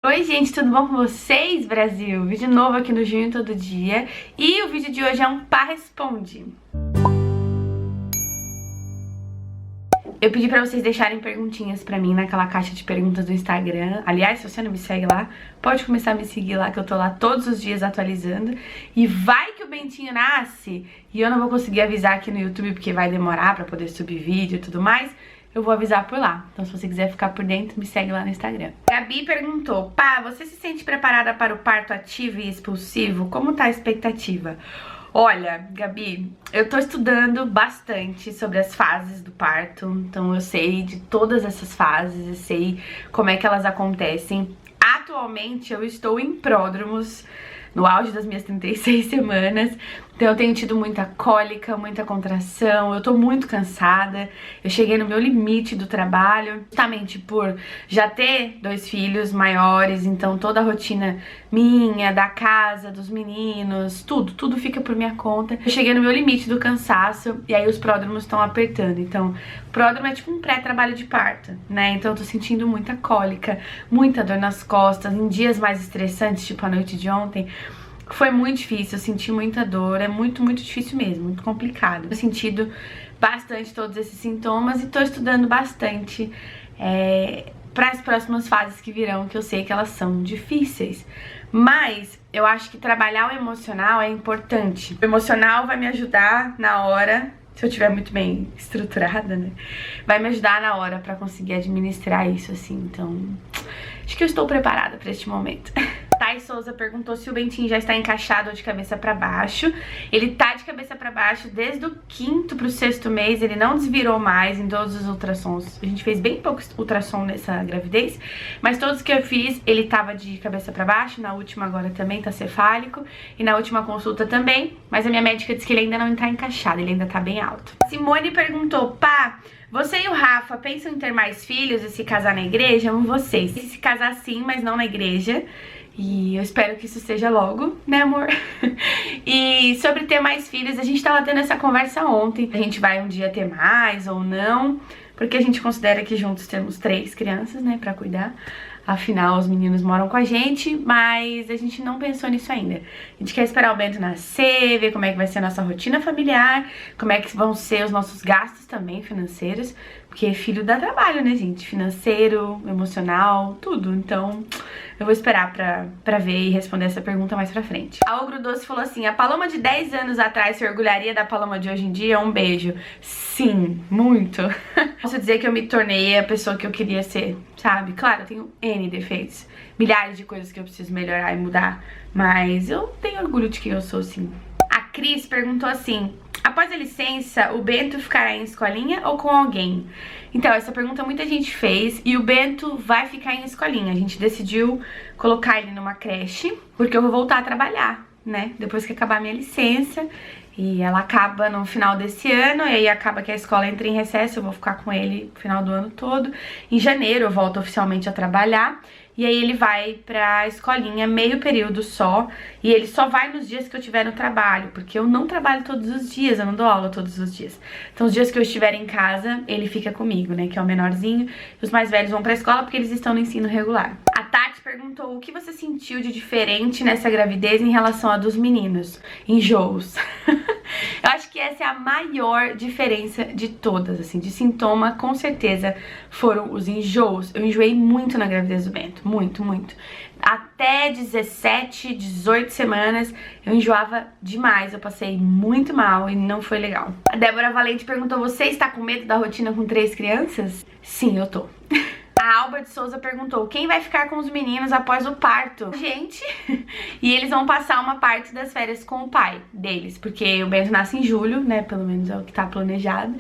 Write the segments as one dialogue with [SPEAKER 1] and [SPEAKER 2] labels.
[SPEAKER 1] Oi gente, tudo bom com vocês, Brasil? Vídeo novo aqui no Junho Todo Dia. E o vídeo de hoje é um Pá Responde. Eu pedi pra vocês deixarem perguntinhas pra mim naquela caixa de perguntas do Instagram. Aliás, se você não me segue lá, pode começar a me seguir lá, que eu tô lá todos os dias atualizando. E vai que o Bentinho nasce e eu não vou conseguir avisar aqui no YouTube porque vai demorar pra poder subir vídeo e tudo mais. Eu vou avisar por lá. Então se você quiser ficar por dentro, me segue lá no Instagram. Gabi perguntou: Pá, você se sente preparada para o parto ativo e expulsivo? Como tá a expectativa? Olha, Gabi, eu tô estudando bastante sobre as fases do parto. Então eu sei de todas essas fases, eu sei como é que elas acontecem. Atualmente eu estou em pródromos, no auge das minhas 36 semanas. Então eu tenho tido muita cólica, muita contração, eu tô muito cansada. Eu cheguei no meu limite do trabalho, justamente por já ter 2 filhos maiores. Então toda a rotina minha, da casa, dos meninos, tudo fica por minha conta. Eu cheguei no meu limite do cansaço e aí os pródromos estão apertando. Então pródromo é tipo um pré-trabalho de parto, né? Então eu tô sentindo muita cólica, muita dor nas costas. Em dias mais estressantes, tipo a noite de ontem, foi muito difícil, eu senti muita dor, é muito difícil mesmo, muito complicado. Eu sentido bastante todos esses sintomas e tô estudando bastante para as próximas fases que virão, que eu sei que elas são difíceis. Mas eu acho que trabalhar o emocional é importante. O emocional vai me ajudar na hora, se eu estiver muito bem estruturada, né? Vai me ajudar na hora pra conseguir administrar isso, assim. Então, acho que eu estou preparada pra este momento. Thay Souza perguntou se o Bentinho já está encaixado ou de cabeça pra baixo. Ele tá de cabeça pra baixo desde o 5º pro 6º mês. Ele não desvirou mais em todos os ultrassons. A gente fez bem pouco ultrassom nessa gravidez, mas todos que eu fiz, ele tava de cabeça pra baixo. Na última agora também tá cefálico. E na última consulta também. Mas a minha médica disse que ele ainda não tá encaixado, ele ainda tá bem alto. Simone perguntou: Pá, você e o Rafa pensam em ter mais filhos e se casar na igreja? Amo vocês. Se casar sim, mas não na igreja. E eu espero que isso seja logo, né, amor? E sobre ter mais filhos, a gente tava tendo essa conversa ontem. A gente vai um dia ter mais ou não, porque a gente considera que juntos temos 3 crianças, né, pra cuidar. Afinal, os meninos moram com a gente, mas a gente não pensou nisso ainda. A gente quer esperar o Bento nascer, ver como é que vai ser a nossa rotina familiar, como é que vão ser os nossos gastos também financeiros, porque filho dá trabalho, né, gente? Financeiro, emocional, tudo. Então, eu vou esperar pra ver e responder essa pergunta mais pra frente. A Ogro Doce falou assim: a Paloma de 10 anos atrás se orgulharia da Paloma de hoje em dia? Um beijo. Sim, muito. Posso dizer que eu me tornei a pessoa que eu queria ser, sabe? Claro, eu tenho N defeitos, milhares de coisas que eu preciso melhorar e mudar, mas eu tenho orgulho de quem eu sou, sim. A Cris perguntou assim: após a licença, o Bento ficará em escolinha ou com alguém? Então, essa pergunta muita gente fez e o Bento vai ficar em escolinha. A gente decidiu colocar ele numa creche, porque eu vou voltar a trabalhar, né? Depois que acabar a minha licença. E ela acaba no final desse ano, e aí acaba que a escola entra em recesso, eu vou ficar com ele no final do ano todo. Em janeiro eu volto oficialmente a trabalhar. E aí ele vai pra escolinha meio período só. E ele só vai nos dias que eu estiver no trabalho, porque eu não trabalho todos os dias, eu não dou aula todos os dias. Então os dias que eu estiver em casa, ele fica comigo, né, que é o menorzinho. Os mais velhos vão pra escola porque eles estão no ensino regular. A Tati perguntou: o que você sentiu de diferente nessa gravidez em relação a dos meninos? Enjoos. Eu acho que essa é a maior diferença de todas, assim, de sintoma, com certeza, foram os enjoos. Eu enjoei muito na gravidez do Bento, muito. Até 17, 18 semanas eu enjoava demais, eu passei muito mal e não foi legal. A Débora Valente perguntou: você está com medo da rotina com 3 crianças? Sim, eu tô. A Alba de Souza perguntou: quem vai ficar com os meninos após o parto? Gente, e eles vão passar uma parte das férias com o pai deles, porque o Bento nasce em julho, né, pelo menos é o que tá planejado.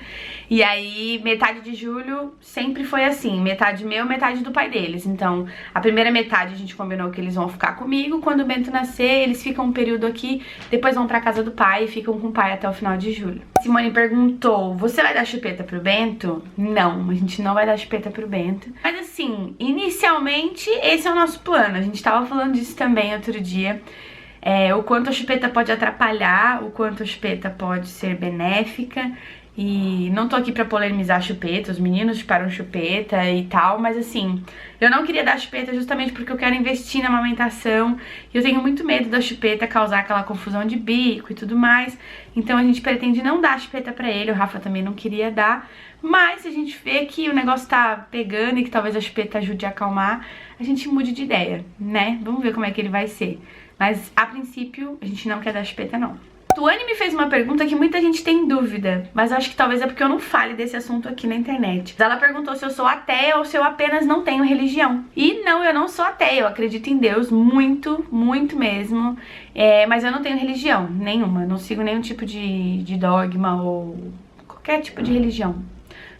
[SPEAKER 1] E aí, metade de julho sempre foi assim, metade meu, metade do pai deles. Então, a primeira metade a gente combinou que eles vão ficar comigo. Quando o Bento nascer, eles ficam um período aqui, depois vão pra casa do pai e ficam com o pai até o final de julho. Simone perguntou: você vai dar chupeta pro Bento? Não, a gente não vai dar chupeta pro Bento. Mas assim, inicialmente esse é o nosso plano. A gente tava falando disso também outro dia. O quanto a chupeta pode atrapalhar, o quanto a chupeta pode ser benéfica. E não tô aqui pra polemizar chupeta, os meninos chuparam chupeta e tal, mas assim, eu não queria dar chupeta justamente porque eu quero investir na amamentação e eu tenho muito medo da chupeta causar aquela confusão de bico e tudo mais. Então a gente pretende não dar chupeta pra ele, o Rafa também não queria dar, mas se a gente vê que o negócio tá pegando e que talvez a chupeta ajude a acalmar, a gente mude de ideia, né? Vamos ver como é que ele vai ser. Mas a princípio a gente não quer dar chupeta não. Tuane me fez uma pergunta que muita gente tem dúvida, mas eu acho que talvez é porque eu não fale desse assunto aqui na internet. Ela perguntou se eu sou ateia ou se eu apenas não tenho religião. E não, eu não sou ateia, eu acredito em Deus muito, muito mesmo, mas eu não tenho religião nenhuma, não sigo nenhum tipo de dogma ou qualquer tipo de religião.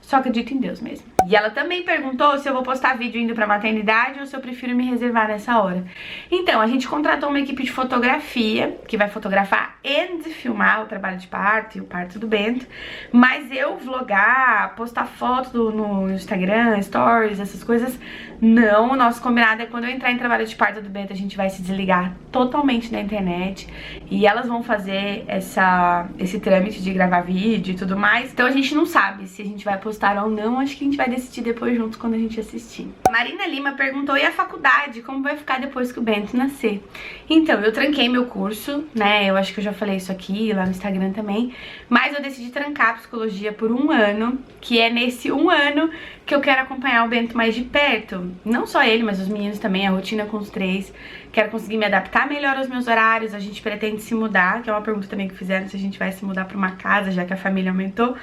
[SPEAKER 1] Só acredito em Deus mesmo. E ela também perguntou se eu vou postar vídeo indo pra maternidade ou se eu prefiro me reservar nessa hora. Então, a gente contratou uma equipe de fotografia, que vai fotografar e filmar o trabalho de parto e o parto do Bento. Mas eu vlogar, postar foto no Instagram, stories, essas coisas, não. O nosso combinado é quando eu entrar em trabalho de parto do Bento, a gente vai se desligar totalmente da internet. E elas vão fazer esse trâmite de gravar vídeo e tudo mais. Então a gente não sabe se a gente vai postar ou não, acho que a gente vai decidir depois juntos quando a gente assistir. Marina Lima perguntou, e a faculdade, como vai ficar depois que o Bento nascer? Então, eu tranquei meu curso, né, eu acho que eu já falei isso aqui, lá no Instagram também, mas eu decidi trancar a psicologia por 1 ano, que é nesse 1 ano que eu quero acompanhar o Bento mais de perto, não só ele, mas os meninos também, a rotina com os 3, quero conseguir me adaptar melhor aos meus horários, a gente pretende se mudar, que é uma pergunta também que fizeram, se a gente vai se mudar pra uma casa, já que a família aumentou.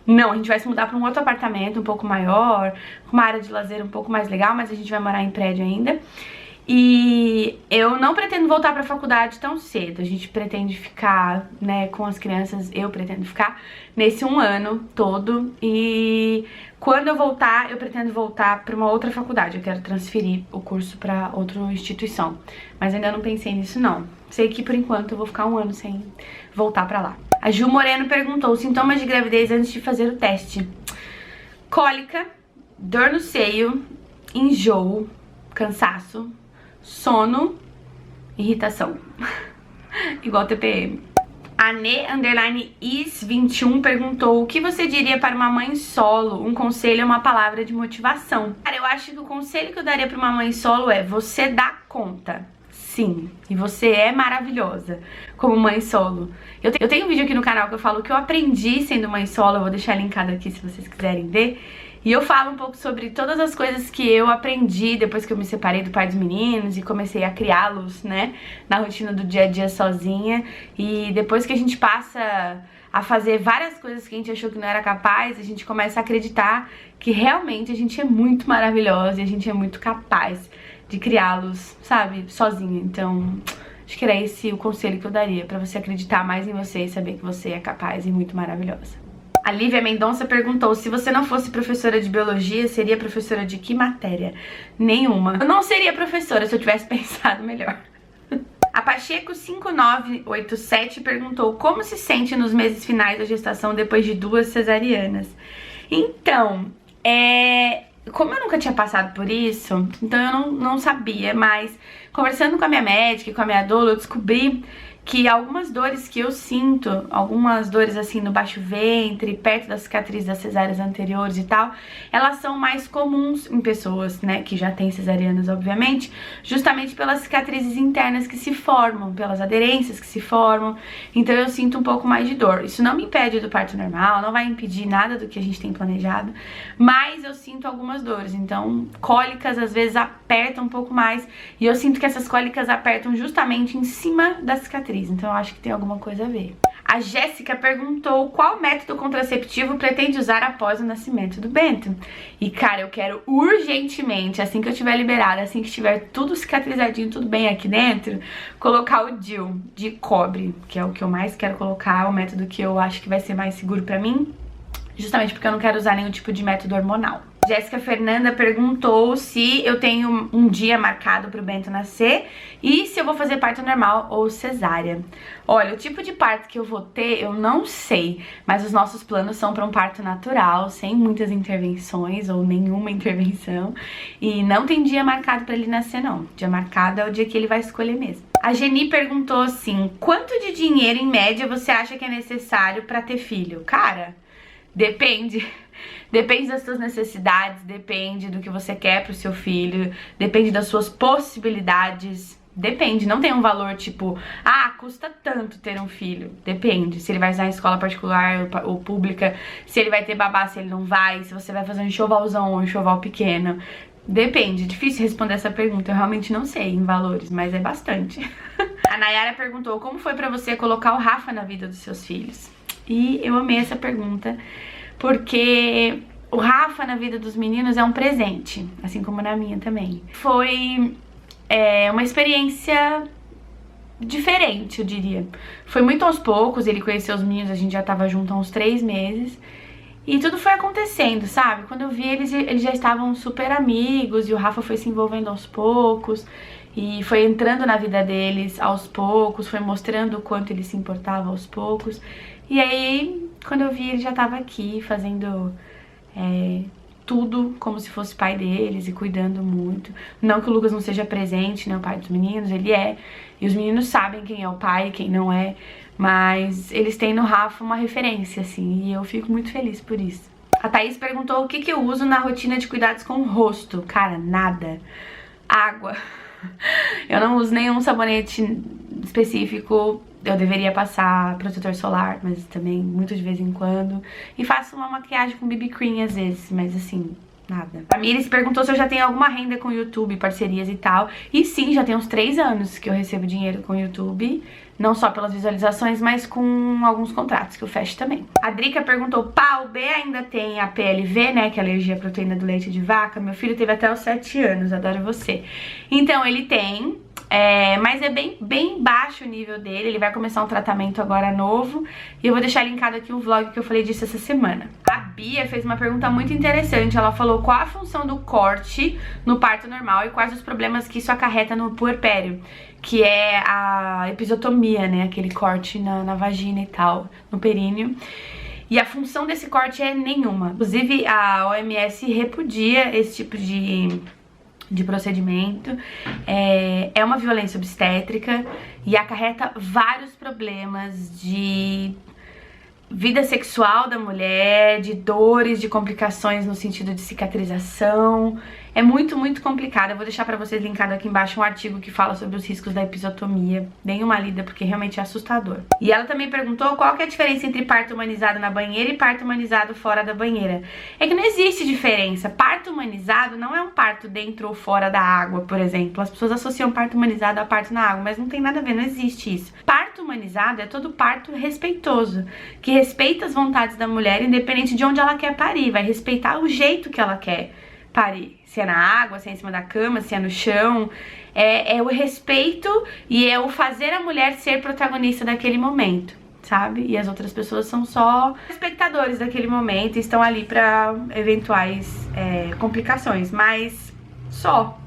[SPEAKER 1] Não, a gente vai se mudar para um outro apartamento um pouco maior, com uma área de lazer um pouco mais legal, mas a gente vai morar em prédio ainda. E eu não pretendo voltar para a faculdade tão cedo, a gente pretende ficar, né, com as crianças, eu pretendo ficar nesse 1 ano todo. E quando eu voltar, eu pretendo voltar para uma outra faculdade, eu quero transferir o curso para outra instituição. Mas ainda não pensei nisso não, sei que por enquanto eu vou ficar 1 ano sem voltar para lá. A Ju Moreno perguntou, sintomas de gravidez antes de fazer o teste. Cólica, dor no seio, enjoo, cansaço, sono, irritação. Igual TPM. A Ne_is21 perguntou, o que você diria para uma mãe solo? Um conselho é uma palavra de motivação. Cara, eu acho que o conselho que eu daria para uma mãe solo é, você dá conta. Sim, e você é maravilhosa como mãe solo. Eu tenho um vídeo aqui no canal que eu falo o que eu aprendi sendo mãe solo, eu vou deixar linkado aqui se vocês quiserem ver. E eu falo um pouco sobre todas as coisas que eu aprendi depois que eu me separei do pai dos meninos e comecei a criá-los, né, na rotina do dia a dia sozinha. E depois que a gente passa a fazer várias coisas que a gente achou que não era capaz, a gente começa a acreditar que realmente a gente é muito maravilhosa e a gente é muito capaz de criá-los, sabe, sozinha. Então, acho que era esse o conselho que eu daria, pra você acreditar mais em você e saber que você é capaz e muito maravilhosa. A Lívia Mendonça perguntou, se você não fosse professora de biologia, seria professora de que matéria? Nenhuma. Eu não seria professora se eu tivesse pensado melhor. A Pacheco 5987 perguntou, como se sente nos meses finais da gestação depois de 2 cesarianas? Então, como eu nunca tinha passado por isso, então eu não sabia, mas conversando com a minha médica e com a minha doula, eu descobri que algumas dores que eu sinto, algumas dores assim no baixo ventre, perto das cicatrizes das cesáreas anteriores e tal, elas são mais comuns em pessoas, né, que já têm cesarianas, obviamente, justamente pelas cicatrizes internas que se formam, pelas aderências que se formam, então eu sinto um pouco mais de dor. Isso não me impede do parto normal, não vai impedir nada do que a gente tem planejado, mas eu sinto algumas dores, então cólicas às vezes apertam um pouco mais, e eu sinto que essas cólicas apertam justamente em cima da cicatriz. Então eu acho que tem alguma coisa a ver. A Jéssica perguntou qual método contraceptivo pretende usar após o nascimento do Bento. E cara, eu quero urgentemente, assim que eu tiver liberada, assim que estiver tudo cicatrizadinho, tudo bem aqui dentro, colocar o DIU de cobre, que é o que eu mais quero colocar, o método que eu acho que vai ser mais seguro pra mim, justamente porque eu não quero usar nenhum tipo de método hormonal. Jéssica Fernanda perguntou se eu tenho um dia marcado pro Bento nascer e se eu vou fazer parto normal ou cesárea. Olha, o tipo de parto que eu vou ter, eu não sei, mas os nossos planos são para um parto natural, sem muitas intervenções ou nenhuma intervenção. E não tem dia marcado para ele nascer, não. O dia marcado é o dia que ele vai escolher mesmo. A Geni perguntou assim, quanto de dinheiro em média você acha que é necessário para ter filho? Cara, Depende. Depende das suas necessidades, depende do que você quer pro seu filho, depende das suas possibilidades. Depende, não tem um valor tipo, ah, custa tanto ter um filho. Depende, se ele vai usar em escola particular ou pública, se ele vai ter babá, se ele não vai, se você vai fazer um enxovalzão ou um enxoval pequeno. Depende, difícil responder essa pergunta, eu realmente não sei em valores, mas é bastante. A Nayara perguntou, como foi pra você colocar o Rafa na vida dos seus filhos? E eu amei essa pergunta, porque o Rafa na vida dos meninos é um presente, assim como na minha também. Foi uma experiência diferente, eu diria. Foi muito aos poucos, ele conheceu os meninos, a gente já tava junto há uns 3 meses. E tudo foi acontecendo, sabe? Quando eu vi eles já estavam super amigos e o Rafa foi se envolvendo aos poucos. E foi entrando na vida deles aos poucos, foi mostrando o quanto ele se importava aos poucos. E aí, quando eu vi, ele já tava aqui fazendo tudo como se fosse pai deles e cuidando muito. Não que o Lucas não seja presente, né, o pai dos meninos, ele é. E os meninos sabem quem é o pai e quem não é. Mas eles têm no Rafa uma referência, assim, e eu fico muito feliz por isso. A Thaís perguntou o que eu uso na rotina de cuidados com o rosto. Cara, nada. Água. Eu não uso nenhum sabonete específico. Eu deveria passar protetor solar, mas também muito de vez em quando. E faço uma maquiagem com BB Cream às vezes, mas assim, nada. A Miris perguntou se eu já tenho alguma renda com o YouTube, parcerias e tal. E sim, já tem uns 3 anos que eu recebo dinheiro com o YouTube. Não só pelas visualizações, mas com alguns contratos que eu fecho também. A Drica perguntou, pá, o B ainda tem a PLV, né, que é a alergia à proteína do leite de vaca? Meu filho teve até os 7 anos, adoro você. Então, ele tem, mas é bem baixo o nível dele. Ele vai começar um tratamento agora novo. E eu vou deixar linkado aqui um vlog que eu falei disso essa semana. A Bia fez uma pergunta muito interessante. Ela falou qual a função do corte no parto normal e quais os problemas que isso acarreta no puerpério, que é a episiotomia, né, aquele corte na vagina e tal, no períneo. E a função desse corte é nenhuma. Inclusive, a OMS repudia esse tipo de procedimento. É uma violência obstétrica e acarreta vários problemas de vida sexual da mulher, de dores, de complicações no sentido de cicatrização. É muito complicado. Eu vou deixar pra vocês linkado aqui embaixo um artigo que fala sobre os riscos da episiotomia. Deem uma lida porque realmente é assustador. E ela também perguntou qual que é a diferença entre parto humanizado na banheira e parto humanizado fora da banheira. É que não existe diferença. Parto humanizado não é um parto dentro ou fora da água, por exemplo. As pessoas associam parto humanizado a parto na água, mas não tem nada a ver, não existe isso. Parto humanizado é todo parto respeitoso, que respeita as vontades da mulher, independente de onde ela quer parir, vai respeitar o jeito que ela quer parir. Se é na água, se é em cima da cama, se é no chão. É o respeito e é o fazer a mulher ser protagonista daquele momento, sabe? E as outras pessoas são só espectadores daquele momento e estão ali pra eventuais complicações, mas só.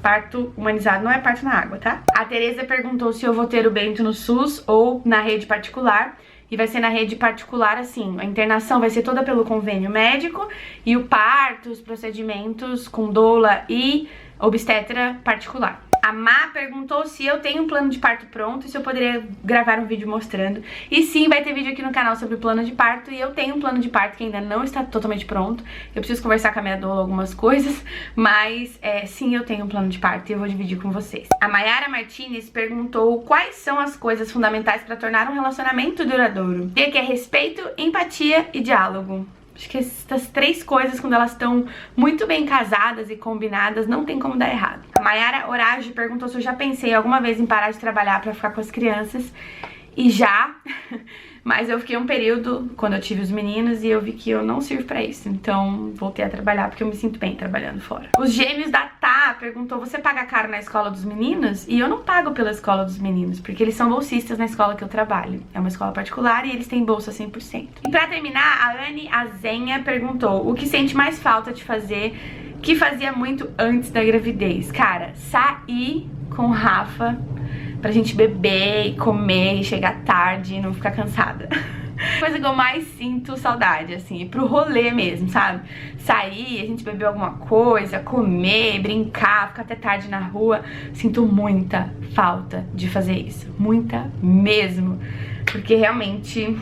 [SPEAKER 1] Parto humanizado não é parto na água, tá? A Tereza perguntou se eu vou ter o Bento no SUS ou na rede particular. E vai ser na rede particular, assim, a internação vai ser toda pelo convênio médico e o parto, os procedimentos com doula e obstetra particular. A Má perguntou se eu tenho um plano de parto pronto e se eu poderia gravar um vídeo mostrando. E sim, vai ter vídeo aqui no canal sobre o plano de parto. E eu tenho um plano de parto que ainda não está totalmente pronto. Eu preciso conversar com a minha doula algumas coisas. Mas sim, eu tenho um plano de parto e eu vou dividir com vocês. A Mayara Martinez perguntou quais são as coisas fundamentais para tornar um relacionamento duradouro. E que é respeito, empatia e diálogo. Acho que essas 3 coisas, quando elas estão muito bem casadas e combinadas, não tem como dar errado. A Mayara Orage perguntou se eu já pensei alguma vez em parar de trabalhar pra ficar com as crianças. E já, mas eu fiquei um período, quando eu tive os meninos, e eu vi que eu não sirvo pra isso. Então, voltei a trabalhar, porque eu me sinto bem trabalhando fora. Os gêmeos da Tá perguntou, você paga caro na escola dos meninos? E eu não pago pela escola dos meninos, porque eles são bolsistas na escola que eu trabalho. É uma escola particular e eles têm bolsa 100%. E pra terminar, a Anne Azenha perguntou, o que sente mais falta de fazer, que fazia muito antes da gravidez? Cara, sair com o Rafa pra gente beber e comer e chegar tarde e não ficar cansada. Coisa que eu mais sinto saudade, assim, ir pro rolê mesmo, sabe? Sair, a gente beber alguma coisa, comer, brincar, ficar até tarde na rua. Sinto muita falta de fazer isso, muita mesmo. Porque realmente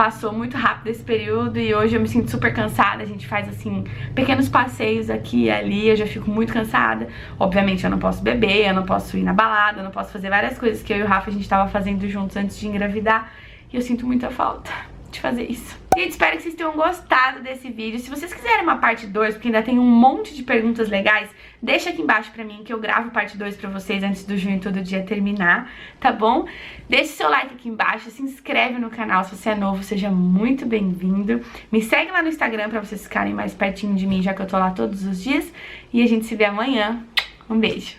[SPEAKER 1] passou muito rápido esse período e hoje eu me sinto super cansada. A gente faz, assim, pequenos passeios aqui e ali, eu já fico muito cansada. Obviamente eu não posso beber, eu não posso ir na balada, eu não posso fazer várias coisas que eu e o Rafa a gente tava fazendo juntos antes de engravidar. E eu sinto muita falta de fazer isso. Gente, espero que vocês tenham gostado desse vídeo. Se vocês quiserem uma parte 2, porque ainda tem um monte de perguntas legais, deixa aqui embaixo pra mim que eu gravo parte 2 pra vocês antes do Junho Todo Dia terminar, tá bom? Deixe seu like aqui embaixo, se inscreve no canal se você é novo, seja muito bem-vindo. Me segue lá no Instagram pra vocês ficarem mais pertinho de mim, já que eu tô lá todos os dias. E a gente se vê amanhã. Um beijo!